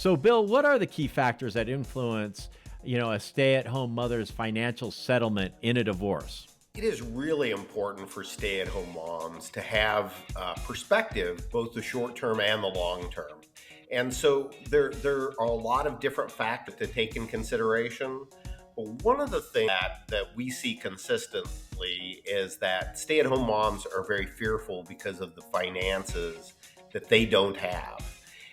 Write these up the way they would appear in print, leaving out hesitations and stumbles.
So, Bill, what are the key factors that influence, a stay-at-home mother's financial settlement in a divorce? It is really important for stay-at-home moms to have perspective, both the short term and the long term. And so there are a lot of different factors to take in consideration. But one of the things that we see consistently is that stay-at-home moms are very fearful because of the finances that they don't have.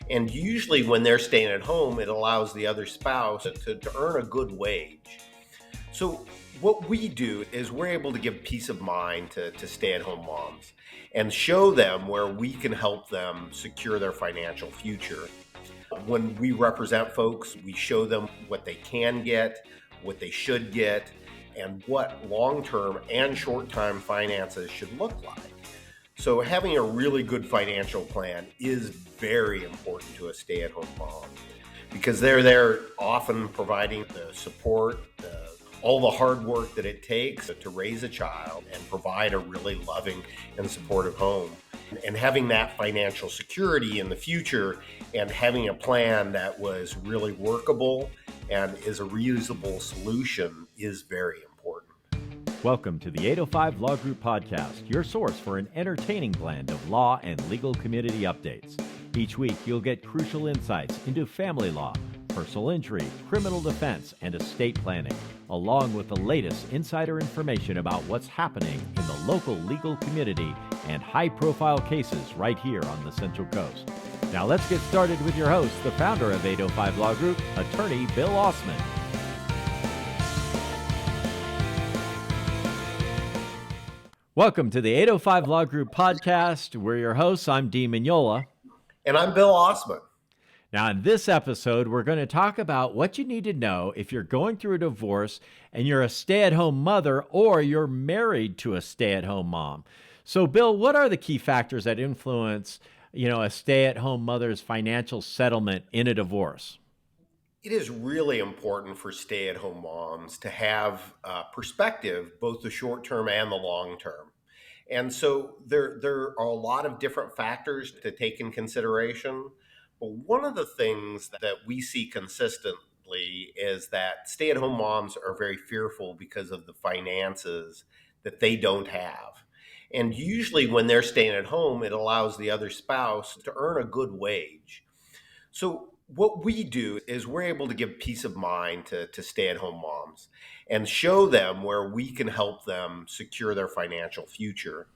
And usually when they're staying at home, it allows the other spouse to earn a good wage. So what we do is we're able to give peace of mind to stay-at-home moms and show them where we can help them secure their financial future. When we represent folks, we show them what they can get, what they should get, and what long-term and short-term finances should look like. So having a really good financial plan is very important to a stay-at-home mom because they're there often providing the support, all the hard work that it takes to raise a child and provide a really loving and supportive home. And having that financial security in the future and having a plan that was really workable and is a reusable solution is very important. Welcome to the 805 Law Group Podcast, your source for an entertaining blend of law and legal community updates. Each week, you'll get crucial insights into family law, personal injury, criminal defense, and estate planning, along with the latest insider information about what's happening in the local legal community and high-profile cases right here on the Central Coast. Now let's get started with your host, the founder of 805 Law Group, attorney Bill Ausman. Welcome to the 805 Law Group Podcast. We're your hosts. I'm Dean Mignola. And I'm Bill Ausman. Now, in this episode, we're going to talk about what you need to know if you're going through a divorce and you're a stay-at-home mother or you're married to a stay-at-home mom. So, Bill, what are the key factors that influence, a stay-at-home mother's financial settlement in a divorce? It is really important for stay-at-home moms to have perspective, both the short term and the long term. And so there are a lot of different factors to take in consideration. But one of the things that we see consistently is that stay-at-home moms are very fearful because of the finances that they don't have. And usually when they're staying at home, it allows the other spouse to earn a good wage. So what we do is we're able to give peace of mind to stay-at-home moms and show them where we can help them secure their financial future.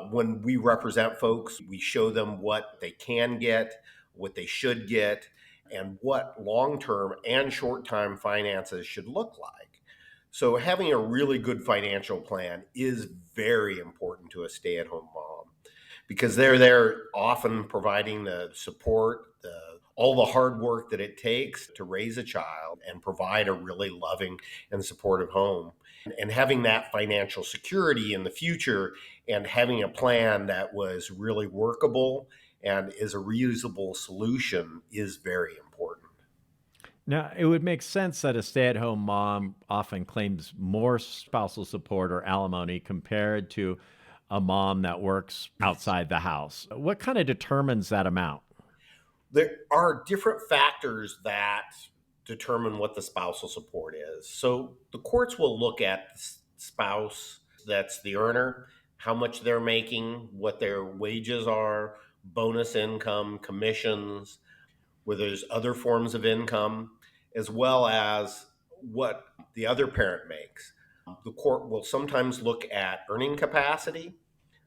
When we represent folks, we show them what they can get, what they should get, and what long-term and short-term finances should look like. So having a really good financial plan is very important to a stay-at-home mom because they're there often providing the support, all the hard work that it takes to raise a child and provide a really loving and supportive home. And having that financial security in the future and having a plan that was really workable and is a reusable solution is very important. Now, it would make sense that a stay-at-home mom often claims more spousal support or alimony compared to a mom that works outside the house. What kind of determines that amount? There are different factors that determine what the spousal support is. So the courts will look at the spouse that's the earner, how much they're making, what their wages are, bonus income, commissions, whether there's other forms of income, as well as what the other parent makes. The court will sometimes look at earning capacity,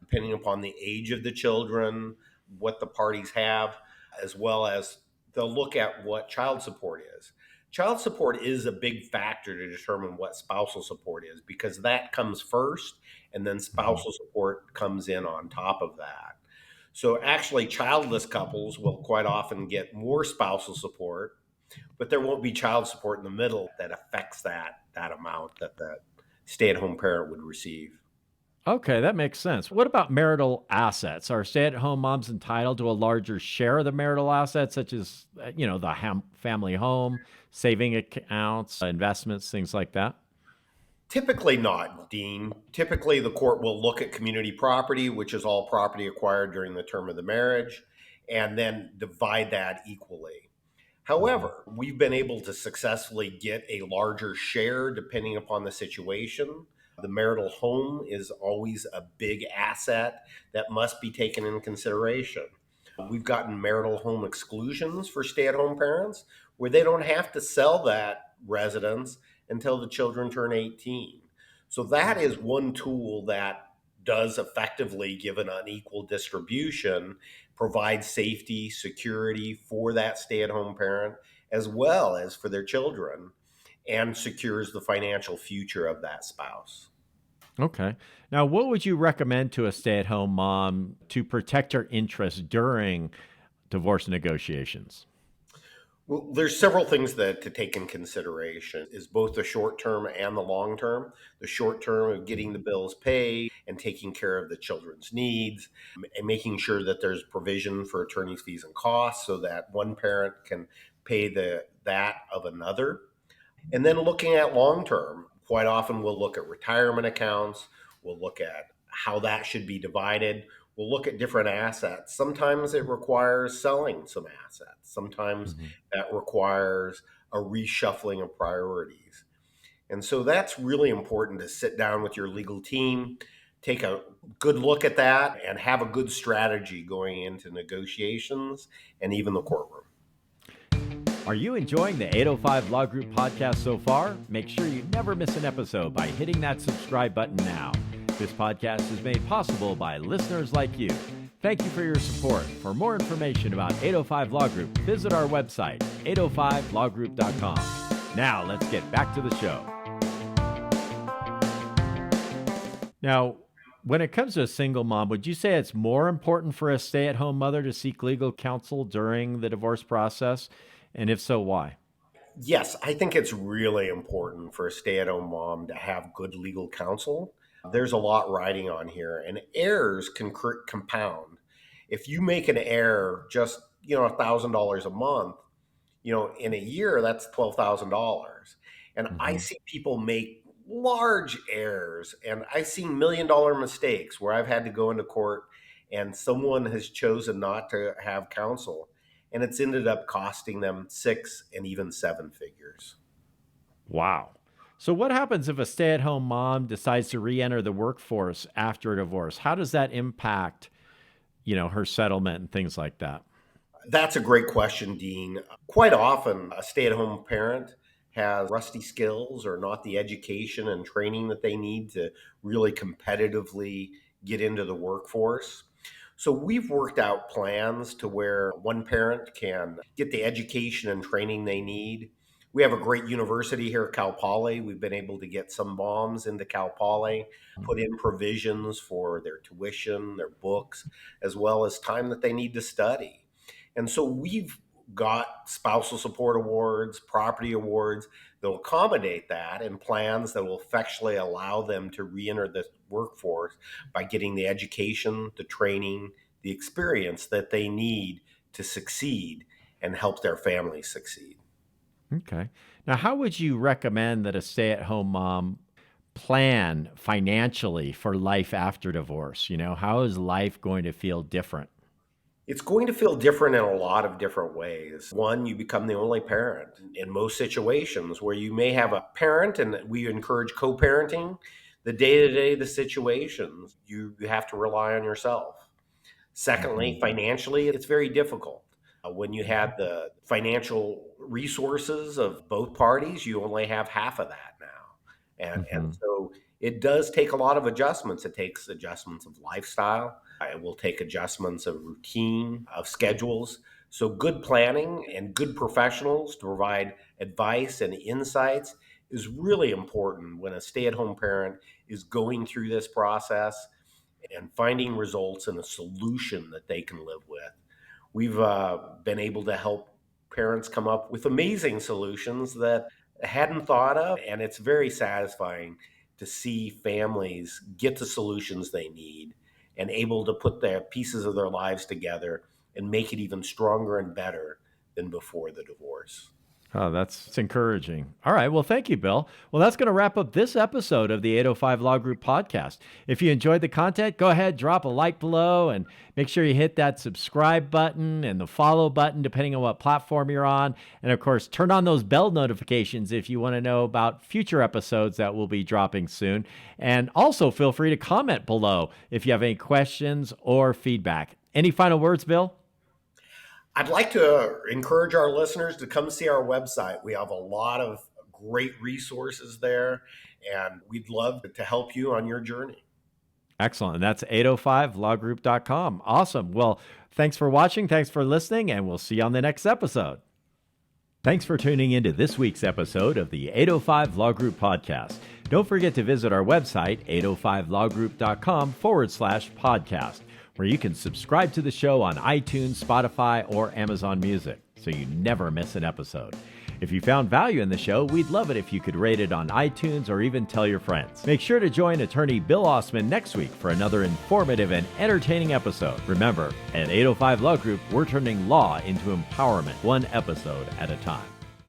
depending upon the age of the children, what the parties have, as well as they'll look at what child support is. Child support is a big factor to determine what spousal support is because that comes first and then spousal support comes in on top of that. So actually childless couples will quite often get more spousal support, but there won't be child support in the middle that affects that amount that the stay-at-home parent would receive. Okay, that makes sense. What about marital assets? Are stay-at-home moms entitled to a larger share of the marital assets, such as, the family home, saving accounts, investments, things like that? Typically not, Dean. Typically, the court will look at community property, which is all property acquired during the term of the marriage, and then divide that equally. However, we've been able to successfully get a larger share depending upon the situation. The marital home is always a big asset that must be taken in consideration. We've gotten marital home exclusions for stay at home parents where they don't have to sell that residence until the children turn 18. So that is one tool that does effectively give an unequal distribution, provide safety, security for that stay at home parent as well as for their children, and secures the financial future of that spouse. Okay. Now, what would you recommend to a stay at home mom to protect her interests during divorce negotiations? Well, there's several things that to take in consideration is both the short term and the long term. The short term of getting the bills paid and taking care of the children's needs and making sure that there's provision for attorney's fees and costs so that one parent can pay the that of another. And then looking at long term, quite often we'll look at retirement accounts, we'll look at how that should be divided, we'll look at different assets. Sometimes it requires selling some assets, sometimes Mhm. that requires a reshuffling of priorities. And so that's really important to sit down with your legal team, take a good look at that, and have a good strategy going into negotiations and even the courtroom. Are you enjoying the 805 Law Group podcast so far? Make sure you never miss an episode by hitting that subscribe button now. This podcast is made possible by listeners like you. Thank you for your support. For more information about 805 Law Group, visit our website, 805lawgroup.com. Now, let's get back to the show. Now, when it comes to a single mom, would you say it's more important for a stay at home mother to seek legal counsel during the divorce process? And if so, why? Yes, I think it's really important for a stay at home mom to have good legal counsel. There's a lot riding on here, and errors can compound. If you make an error just, $1,000 a month, in a year, that's $12,000. And I Hmm. see people make large errors, and I've seen $1 million mistakes where I've had to go into court and someone has chosen not to have counsel, and it's ended up costing them six and even seven figures. Wow. So, what happens if a stay at home mom decides to re enter the workforce after a divorce? How does that impact, her settlement and things like that? That's a great question, Dean. Quite often, a stay at home parent has rusty skills or not the education and training that they need to really competitively get into the workforce. So, we've worked out plans to where one parent can get the education and training they need. We have a great university here at Cal Poly. We've been able to get some moms into Cal Poly, put in provisions for their tuition, their books, as well as time that they need to study. And so we've got spousal support awards, property awards that will accommodate that, and plans that will effectually allow them to re-enter the workforce by getting the education, the training, the experience that they need to succeed and help their families succeed. Okay. Now, how would you recommend that a stay at home mom plan financially for life after divorce? How is life going to feel different? It's going to feel different in a lot of different ways. One, you become the only parent in most situations where you may have a parent, and we encourage co parenting. The day to day, the situations, you have to rely on yourself. Hmm. Secondly, financially, it's very difficult. When you have the financial resources of both parties, you only have half of that now. And Hmm. so it does take a lot of adjustments. It takes adjustments of lifestyle, it will take adjustments of routine, of schedules. So, good planning and good professionals to provide advice and insights is really important when a stay at home parent is going through this process and finding results and a solution that they can live with. We've been able to help parents come up with amazing solutions that hadn't thought of, and it's very satisfying to see families get the solutions they need and able to put the pieces of their lives together and make it even stronger and better than before the divorce. Oh, that's encouraging. All right. Well, thank you, Bill. Well, that's going to wrap up this episode of the 805 Law Group podcast. If you enjoyed the content, go ahead, drop a like below, and make sure you hit that subscribe button and the follow button, depending on what platform you're on. And of course, turn on those bell notifications if you want to know about future episodes that will be dropping soon. And also feel free to comment below if you have any questions or feedback. Any final words, Bill? I'd like to encourage our listeners to come see our website. We have a lot of great resources there, and we'd love to help you on your journey. Excellent. And that's 805lawgroup.com. Awesome. Well, thanks for watching. Thanks for listening, and we'll see you on the next episode. Thanks for tuning into this week's episode of the 805 Law Group podcast. Don't forget to visit our website, 805lawgroup.com/podcast. where you can subscribe to the show on iTunes, Spotify, or Amazon Music, so you never miss an episode. If you found value in the show, we'd love it if you could rate it on iTunes or even tell your friends. Make sure to join attorney Bill Ausman next week for another informative and entertaining episode. Remember, at 805 Law Group, we're turning law into empowerment, one episode at a time.